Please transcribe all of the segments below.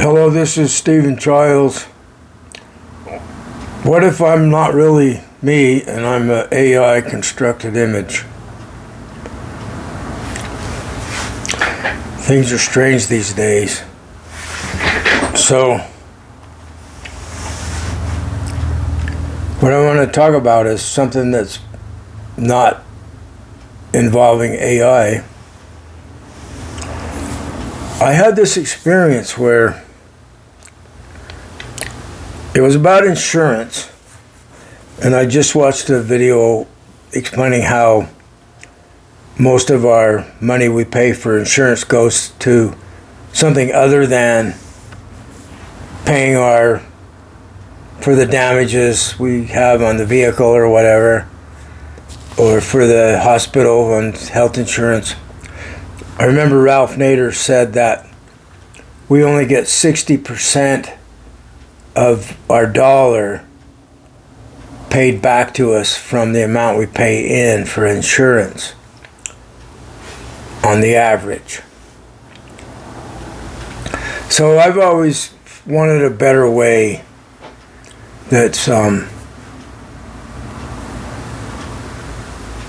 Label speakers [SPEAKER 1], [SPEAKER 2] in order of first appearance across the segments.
[SPEAKER 1] Hello, this is Stephen Childs. What if I'm not really me and I'm an AI constructed image? Things are strange these days. So, what I want to talk about is something that's not involving AI. I had this experience where it was about insurance, and I just watched a video explaining how most of our money we pay for insurance goes to something other than paying for the damages we have on the vehicle or whatever, or for the hospital and health insurance. I remember Ralph Nader said that we only get 60% of our dollar paid back to us from the amount we pay in for insurance on the average. So I've always wanted a better way that's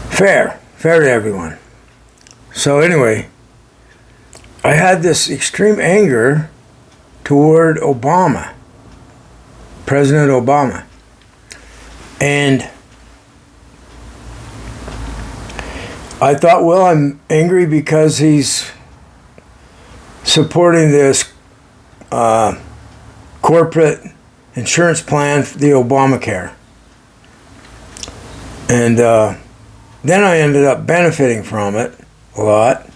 [SPEAKER 1] fair to everyone. So anyway, I had this extreme anger toward Obama, President Obama. And I thought, well, I'm angry because he's supporting this corporate insurance plan, the Obamacare. And then I ended up benefiting from it a lot.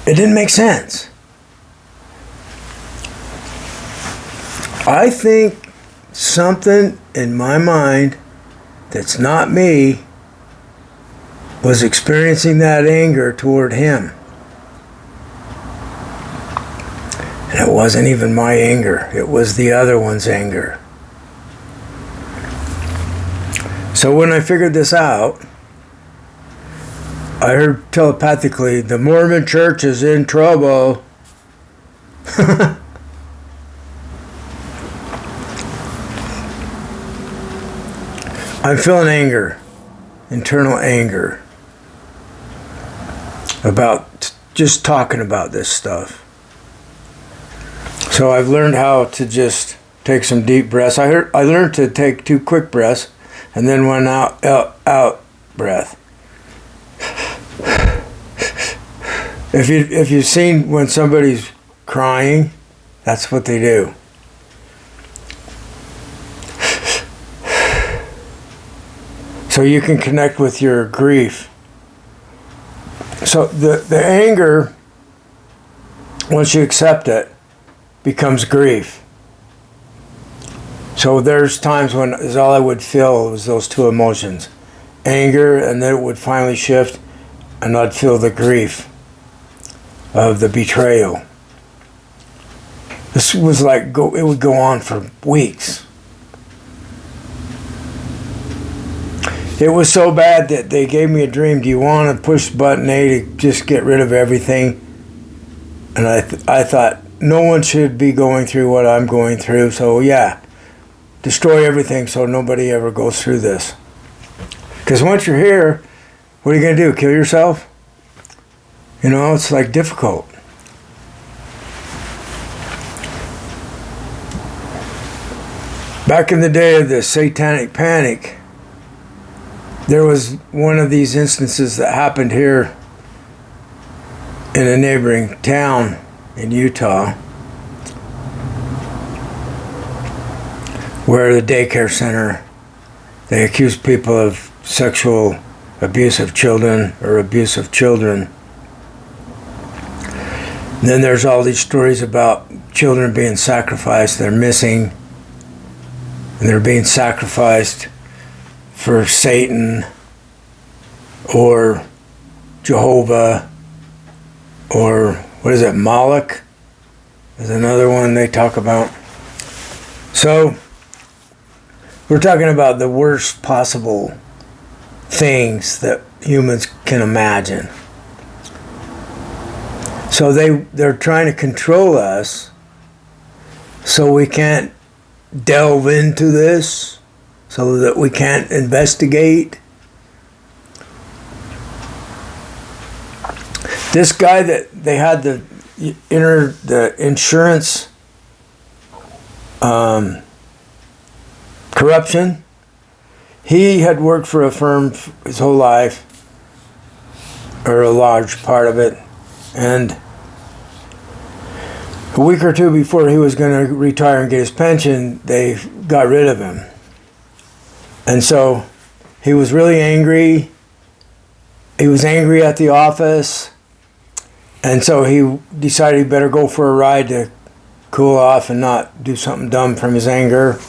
[SPEAKER 1] It didn't make sense. I think something in my mind that's not me was experiencing that anger toward him. And it wasn't even my anger. It was the other one's anger. So when I figured this out, I heard telepathically, the Mormon Church is in trouble. I'm feeling anger, internal anger, about just talking about this stuff. So I've learned how to just take some deep breaths. I learned to take 2 quick breaths and then 1 out breath. If you've seen when somebody's crying, that's what they do. So you can connect with your grief. So the anger, once you accept it, becomes grief. So there's times when all I would feel was those 2 emotions. Anger, and then it would finally shift, and I'd feel the grief of the betrayal. This was like, it would go on for weeks. It was so bad that they gave me a dream. Do you want to push button A to just get rid of everything? And I thought, no one should be going through what I'm going through. So yeah, destroy everything so nobody ever goes through this. Because once you're here, what are you going to do? Kill yourself? You know, it's like difficult. Back in the day of the satanic panic, there was one of these instances that happened here in a neighboring town in Utah, where the daycare center, they accused people of sexual abuse of children or abuse of children. And then there's all these stories about children being sacrificed. They're missing, and they're being sacrificed for Satan or Jehovah, or what is it, Moloch is another one they talk about. So we're talking about the worst possible things that humans can imagine. So they're trying to control us so we can't delve into this, so that we can't investigate. This guy that they had the insurance corruption, he had worked for a firm his whole life, or a large part of it, and a week or two before he was going to retire and get his pension, they got rid of him. And so he was really angry. He was angry at the office. And so he decided he better go for a ride to cool off and not do something dumb from his anger.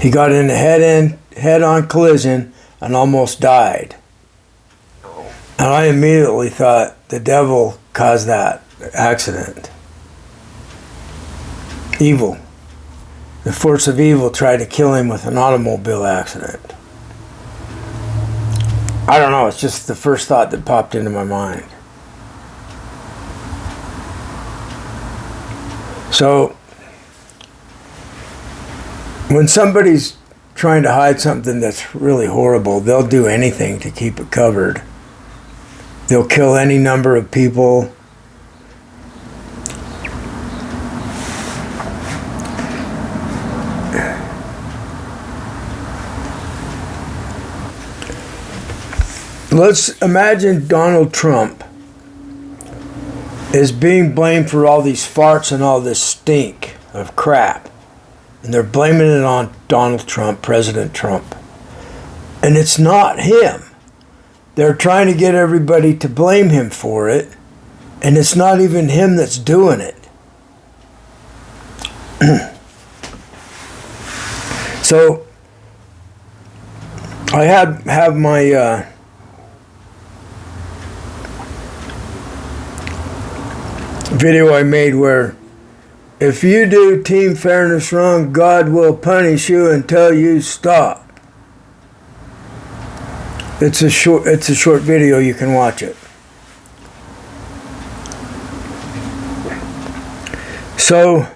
[SPEAKER 1] He got in a head-on collision and almost died. And I immediately thought the devil caused that accident. Evil. The force of evil tried to kill him with an automobile accident. I don't know, it's just the first thought that popped into my mind. So, when somebody's trying to hide something that's really horrible, they'll do anything to keep it covered. They'll kill any number of people. Let's imagine Donald Trump is being blamed for all these farts and all this stink of crap. And they're blaming it on Donald Trump, President Trump. And it's not him. They're trying to get everybody to blame him for it. And it's not even him that's doing it. So, I have my video I made where if you do team fairness wrong, God will punish you until you stop. It's a short video, you can watch it. So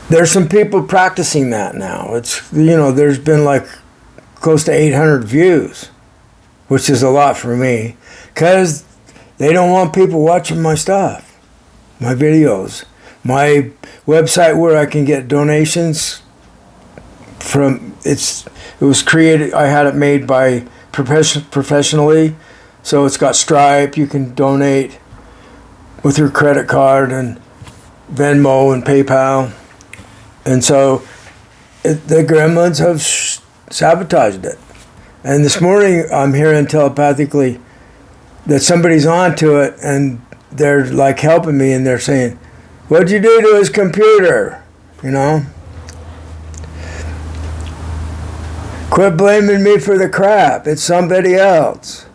[SPEAKER 1] there's some people practicing that now. It's, there's been like close to 800 views, which is a lot for me, because they don't want people watching my stuff, my videos, my website where I can get donations from. It was created. I had it made by professionally, so it's got Stripe. You can donate with your credit card and Venmo and PayPal, and so the gremlins have sabotaged it. And this morning I'm hearing telepathically that somebody's onto it, and they're like helping me, and they're saying, "What'd you do to his computer?" Quit blaming me for the crap. It's somebody else.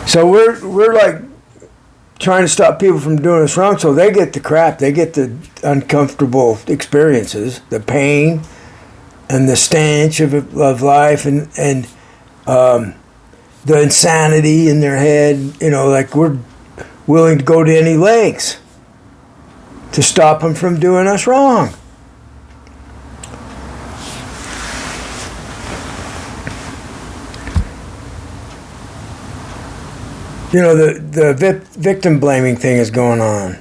[SPEAKER 1] So we're like trying to stop people from doing us wrong, so they get the crap. They get the uncomfortable experiences, the pain, and the stench of life, and the insanity in their head. Like we're willing to go to any lengths to stop them from doing us wrong. The victim blaming thing is going on.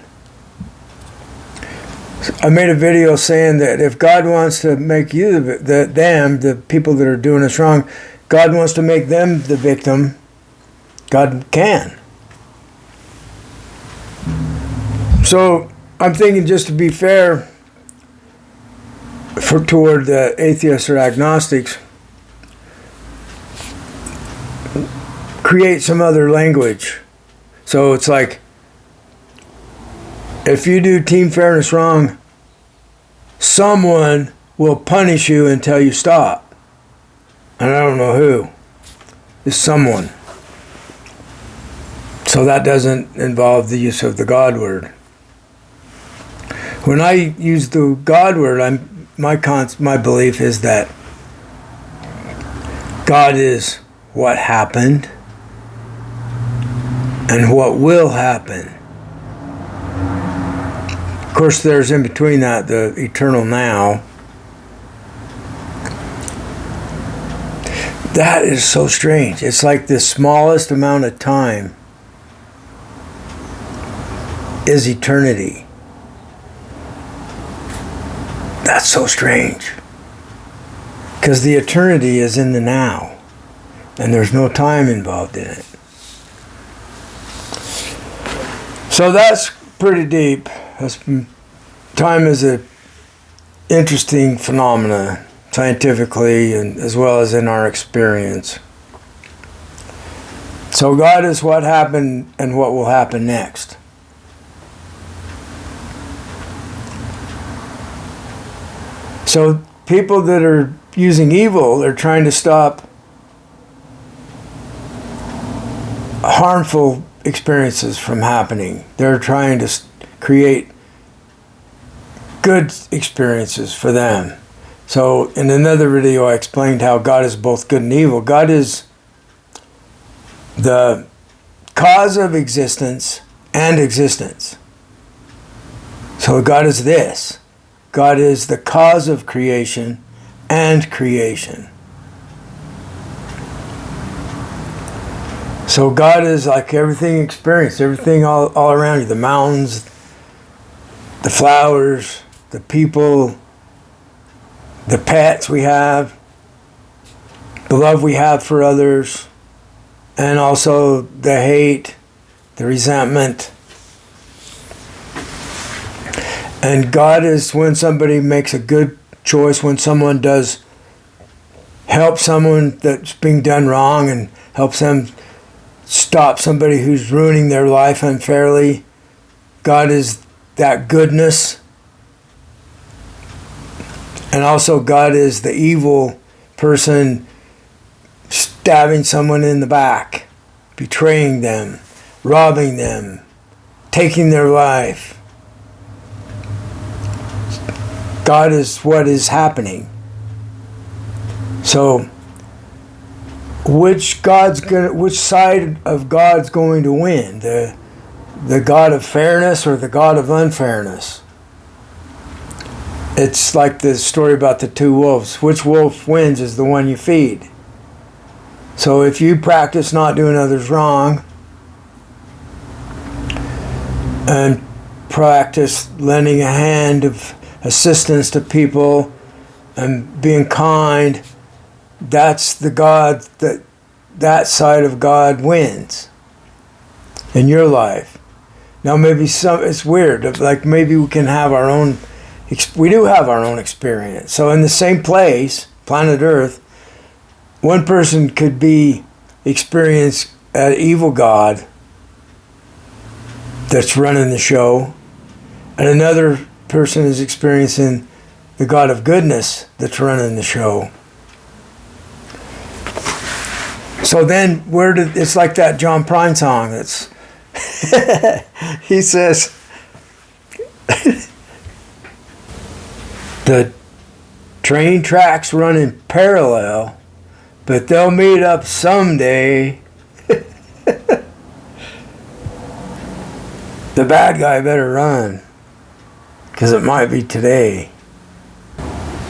[SPEAKER 1] I made a video saying that if God wants to make you the people that are doing us wrong, God wants to make them the victim, God can. So I'm thinking, just to be fair toward the atheists or agnostics, create some other language. So it's like, if you do team fairness wrong, someone will punish you until you stop. And I don't know who. It's someone. So that doesn't involve the use of the God word. When I use the God word, my belief is that God is what happened and what will happen. Of course, there's in between that the eternal now. That is so strange. It's like the smallest amount of time is eternity. That's so strange. Because the eternity is in the now. And there's no time involved in it. So that's pretty deep. Time is an interesting phenomena, scientifically and as well as in our experience. So God is what happened and what will happen next. So people that are using evil are trying to stop harmful experiences from happening. They're trying to create good experiences for them. So in another video I explained how God is both good and evil. God is the cause of existence and existence. So God is this. God is the cause of creation and creation. So God is like everything experienced, everything all around you. The mountains, the flowers, the people, the pets we have, the love we have for others, and also the hate, the resentment. And God is when somebody makes a good choice, when someone does help someone that's being done wrong and helps them stop somebody who's ruining their life unfairly. God is that goodness. And also God is the evil person stabbing someone in the back, betraying them, robbing them, taking their life. God is what is happening. So, which side of God's going to win? The God of fairness or the God of unfairness? It's like the story about the two wolves. Which wolf wins is the one you feed. So if you practice not doing others wrong and practice lending a hand of assistance to people and being kind, that's the God that side of God wins in your life. Now maybe it's weird, like maybe we can have our own, we do have our own experience. So in the same place, planet Earth, one person could experience an evil God that's running the show, and another person is experiencing the God of goodness that's running the show. So then it's like that John Prine song that's he says the train tracks run in parallel, but they'll meet up someday. The bad guy better run, because it might be today.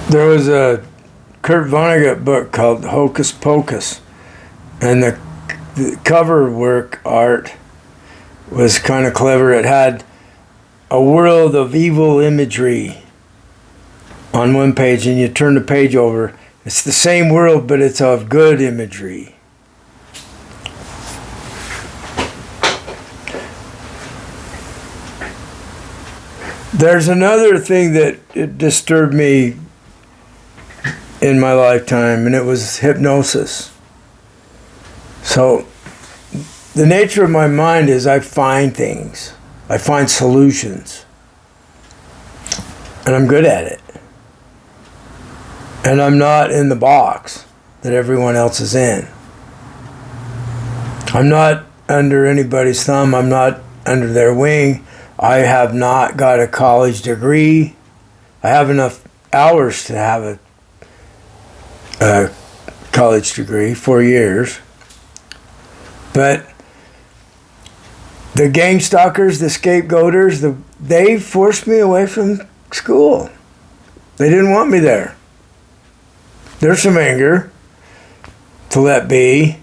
[SPEAKER 1] There was a Kurt Vonnegut book called Hocus Pocus, and the cover work art was kind of clever. It had a world of evil imagery on one page, and you turn the page over. It's the same world, but it's of good imagery. There's another thing that it disturbed me in my lifetime, and it was hypnosis. So the nature of my mind is I find things. I find solutions. And I'm good at it. And I'm not in the box that everyone else is in. I'm not under anybody's thumb. I'm not under their wing. I have not got a college degree. I have enough hours to have a college degree, 4 years. But the gang stalkers, the scapegoaters, they forced me away from school. They didn't want me there. There's some anger to let it be.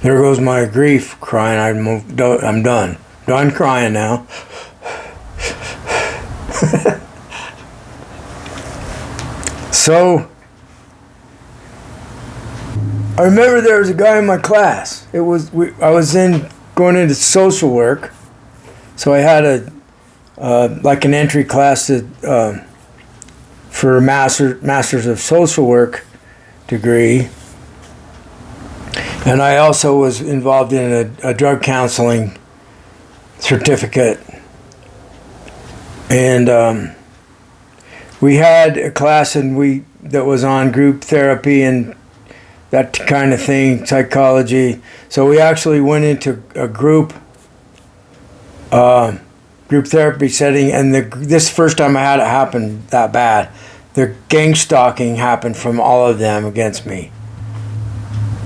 [SPEAKER 1] There goes my grief crying. I'm done. Done crying now. So, I remember there was a guy in my class. I was going into social work, so I had like an entry class for a master's of social work degree, and I also was involved in a drug counseling certificate, and we had a class that was on group therapy and that kind of thing, psychology. So we actually went into a group therapy setting, and this first time I had it happen that bad. The gang stalking happened from all of them against me.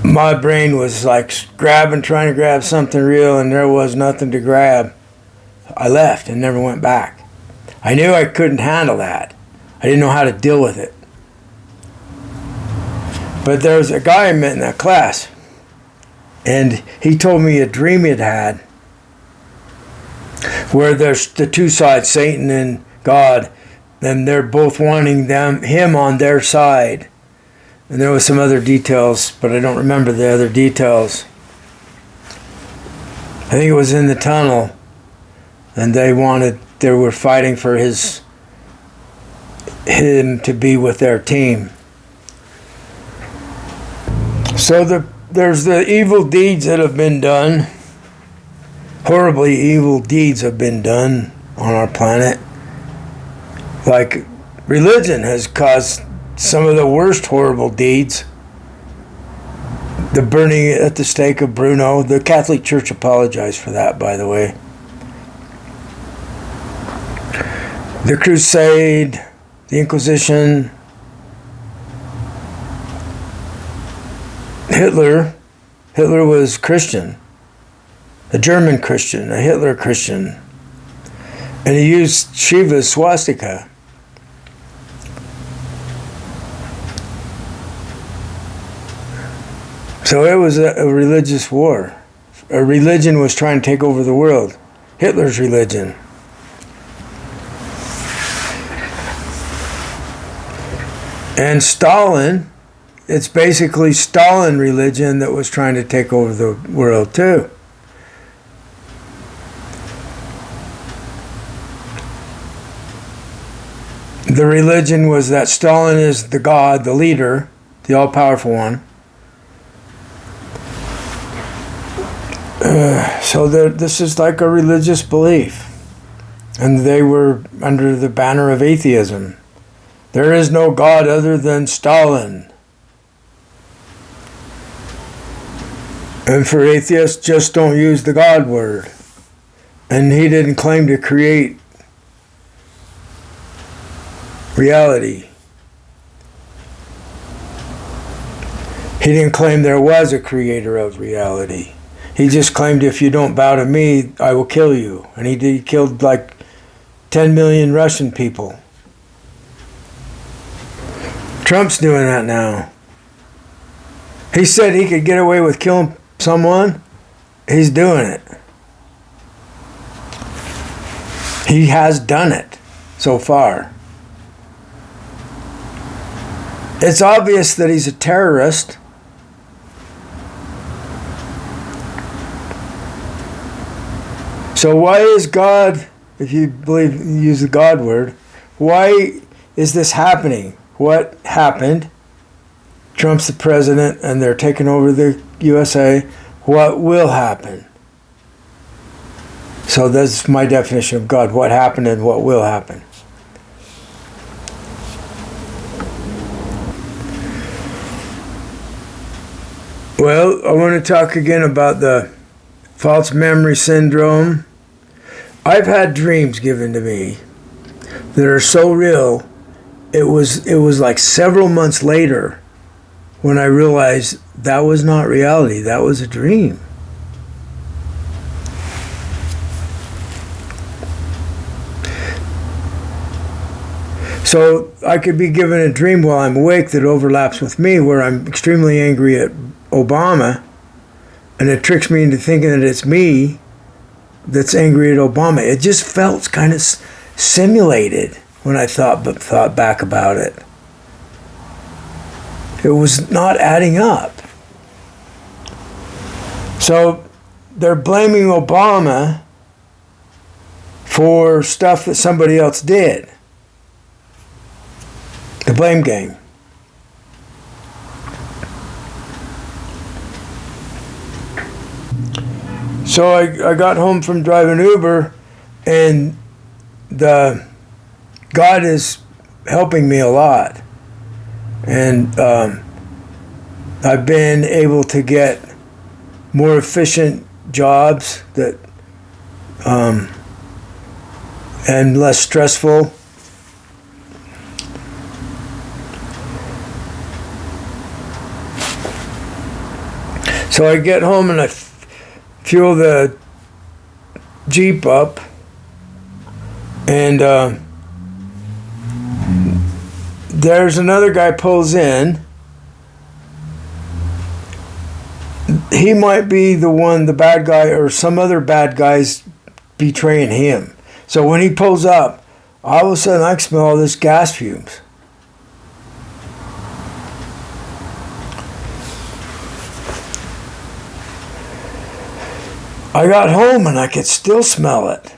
[SPEAKER 1] My brain was like trying to grab something real, and there was nothing to grab. I left and never went back. I knew I couldn't handle that. I didn't know how to deal with it. But there was a guy I met in that class, and he told me a dream he'd had where there's the two sides, Satan and God, and they're both wanting him on their side. And there was some other details, but I don't remember the other details. I think it was in the tunnel, and they were fighting for him to be with their team. So there's the evil deeds that have been done. Horribly evil deeds have been done on our planet. Like religion has caused some of the worst horrible deeds. The burning at the stake of Bruno. The Catholic Church apologized for that, by the way. The Crusade, the Inquisition, Hitler was Christian, a German Christian, a Hitler Christian, and he used Shiva's swastika. So it was a religious war. A religion was trying to take over the world. Hitler's religion. And Stalin, it's basically Stalin religion that was trying to take over the world too. The religion was that Stalin is the God, the leader, the all-powerful one. So this is like a religious belief. And they were under the banner of atheism. There is no God other than Stalin. And for atheists, just don't use the God word. And he didn't claim to create reality. He didn't claim there was a creator of reality. He just claimed, if you don't bow to me, I will kill you. And he killed like 10 million Russian people. Trump's doing that now. He said he could get away with killing someone. He's doing it. He has done it so far. It's obvious that he's a terrorist. So why is God, if you use the God word, why is this happening? What happened? Trump's the president and they're taking over the USA. What will happen? So that's my definition of God. What happened and what will happen. Well, I want to talk again about the false memory syndrome. I've had dreams given to me that are so real. It was like several months later when I realized that was not reality. That was a dream. So I could be given a dream while I'm awake that overlaps with me, where I'm extremely angry at Obama, and it tricks me into thinking that it's me that's angry at Obama. It just felt kind of simulated when I thought back about it. It was not adding up. So they're blaming Obama for stuff that somebody else did. The blame game. So I got home from driving Uber, and God is helping me a lot. And I've been able to get more efficient jobs that and less stressful. So I get home and I fuel the Jeep up, and there's another guy pulls in. He might be the bad guy, or some other bad guys betraying him. So when he pulls up, all of a sudden I can smell all this gas fumes. I got home and I could still smell it.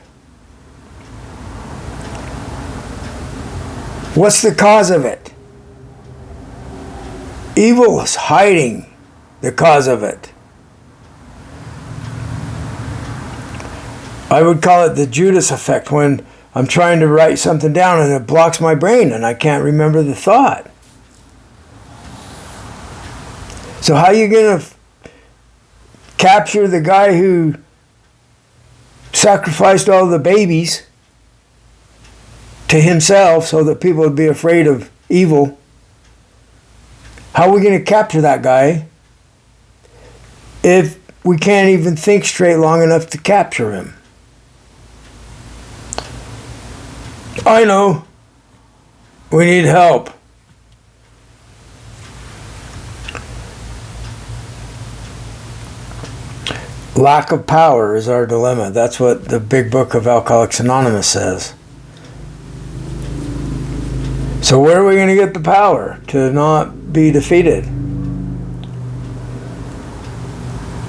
[SPEAKER 1] What's the cause of it? Evil is hiding the cause of it. I would call it the Judas effect, when I'm trying to write something down and it blocks my brain and I can't remember the thought. So how are you going to capture the guy who sacrificed all the babies to himself so that people would be afraid of evil? How are we going to capture that guy if we can't even think straight long enough to capture him? I know. We need help. Lack of power is our dilemma. That's what the big book of Alcoholics Anonymous says. So where are we going to get the power to not be defeated?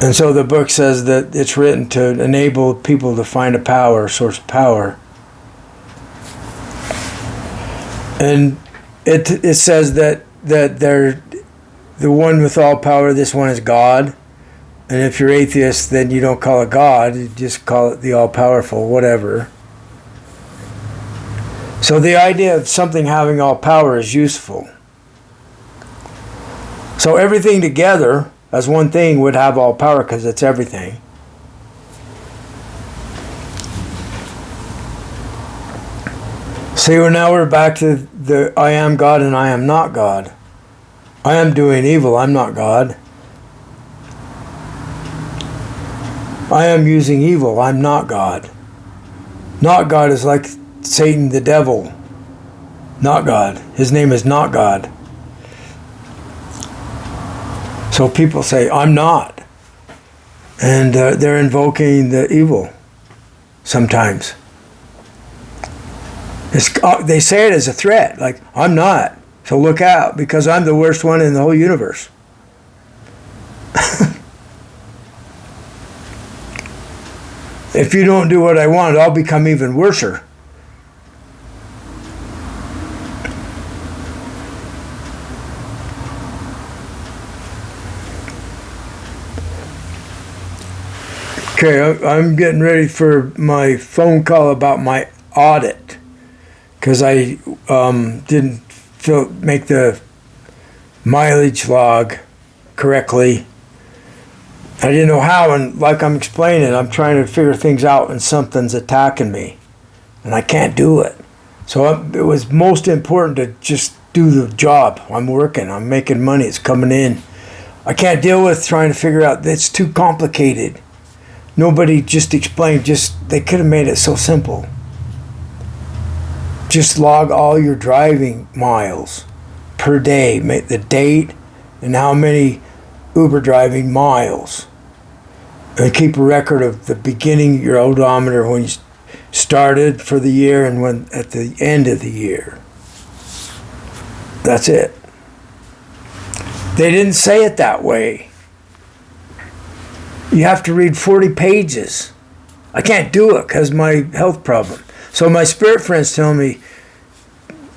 [SPEAKER 1] And so the book says that it's written to enable people to find a power, source of power. And it says that they're the one with all power. This one is God. And if you're atheist, then you don't call it God. You just call it the all-powerful, whatever. So the idea of something having all power is useful. So everything together as one thing would have all power because it's everything. See, now we're back to the I am God and I am not God. I am doing evil, I'm not God. I am using evil, I'm not God. Not God is like Satan the devil. Not God. His name is not God. So people say, I'm not. And they're invoking the evil sometimes. They say it as a threat, like, I'm not. So look out, because I'm the worst one in the whole universe. If you don't do what I want, I'll become even worser. Okay, I'm getting ready for my phone call about my audit, because I didn't make the mileage log correctly, I didn't know how, and like I'm explaining, I'm trying to figure things out and something's attacking me. And I can't do it. So it was most important to just do the job. I'm working, I'm making money, it's coming in. I can't deal with trying to figure out, it's too complicated. Nobody just explained, they could have made it so simple. Just log all your driving miles per day, make the date and how many Uber driving miles. And keep a record of the beginning, your odometer, when you started for the year and when at the end of the year. That's it. They didn't say it that way. You have to read 40 pages. I can't do it because of my health problem. So my spirit friends tell me,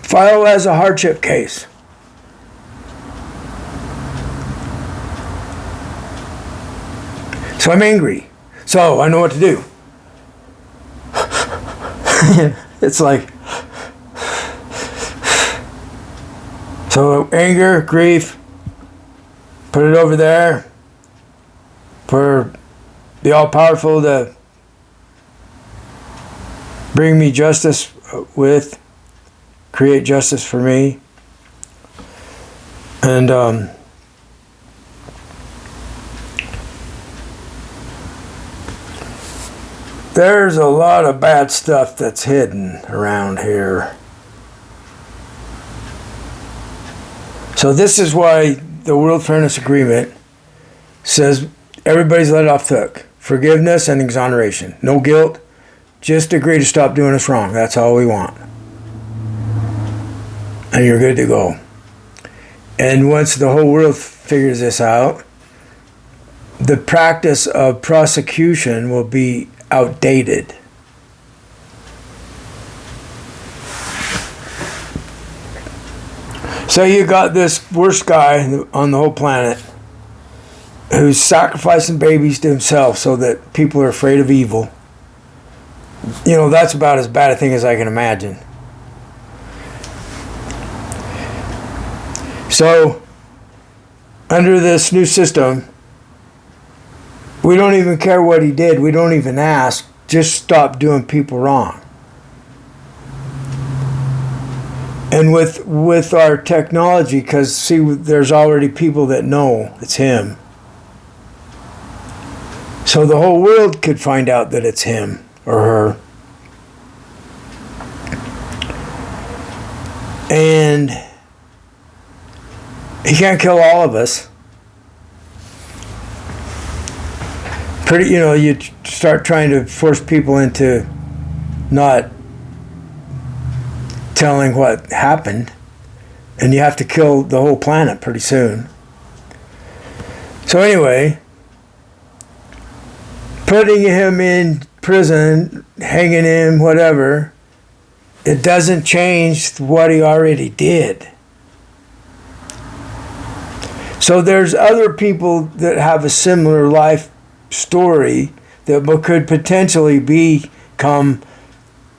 [SPEAKER 1] file as a hardship case. So I'm angry. So I know what to do. It's like, so anger, grief, put it over there for the all-powerful to bring me justice create justice for me. And there's a lot of bad stuff that's hidden around here. So this is why the World Fairness Agreement says everybody's let off the hook. Forgiveness and exoneration. No guilt. Just agree to stop doing us wrong. That's all we want. And you're good to go. And once the whole world figures this out, the practice of prosecution will be outdated. So you got this worst guy on the whole planet who's sacrificing babies to himself so that people are afraid of evil. You know, that's about as bad a thing as I can imagine. So, under this new system, we don't even care what he did. We don't even ask. Just stop doing people wrong. And with our technology, because see, there's already people that know it's him. So the whole world could find out that it's him or her. And he can't kill all of us. You start trying to force people into not telling what happened, and you have to kill the whole planet pretty soon. So anyway, putting him in prison, hanging him, whatever, it doesn't change what he already did. So there's other people that have a similar life story that could potentially become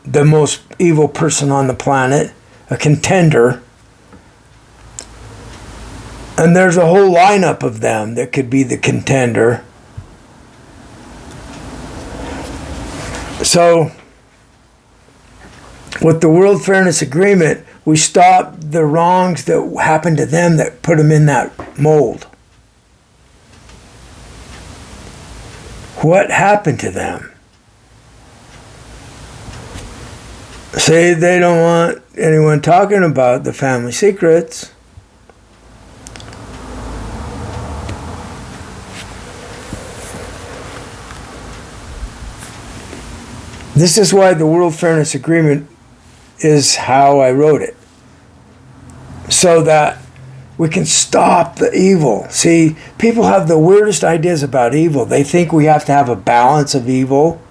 [SPEAKER 1] the most evil person on the planet, a contender. And there's a whole lineup of them that could be the contender. So, with the World Fairness Agreement, we stop the wrongs that happened to them that put them in that mold. What happened to them? Say they don't want anyone talking about the family secrets. This is why the World Fairness Agreement is how I wrote it. So that we can stop the evil. See, people have the weirdest ideas about evil. They think we have to have a balance of evil.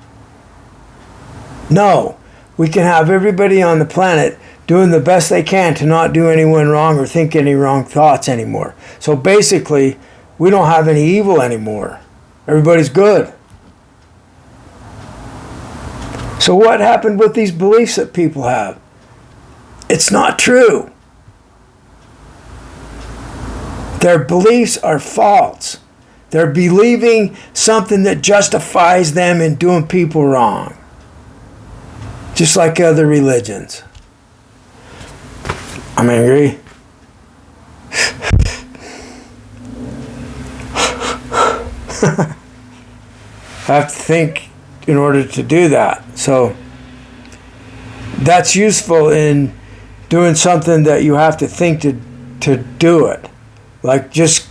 [SPEAKER 1] No, we can have everybody on the planet doing the best they can to not do anyone wrong or think any wrong thoughts anymore. So basically, we don't have any evil anymore. Everybody's good. So what happened with these beliefs that people have? It's not true. Their beliefs are false. They're believing something that justifies them in doing people wrong. Just like other religions. I'm angry. I have to think in order to do that. So that's useful in doing something that you have to think to do it. Like just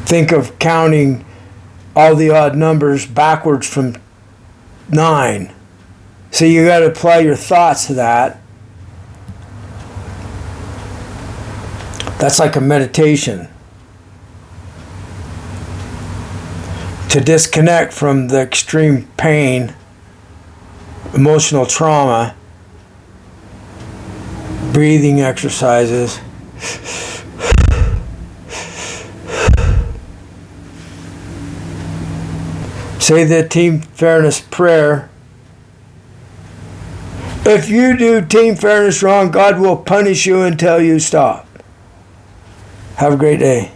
[SPEAKER 1] think of counting all the odd numbers backwards from 9. So you got to apply your thoughts to that. That's like a meditation. To disconnect from the extreme pain, emotional trauma, breathing exercises. Say the team fairness prayer. If you do team fairness wrong, God will punish you until you stop. Have a great day.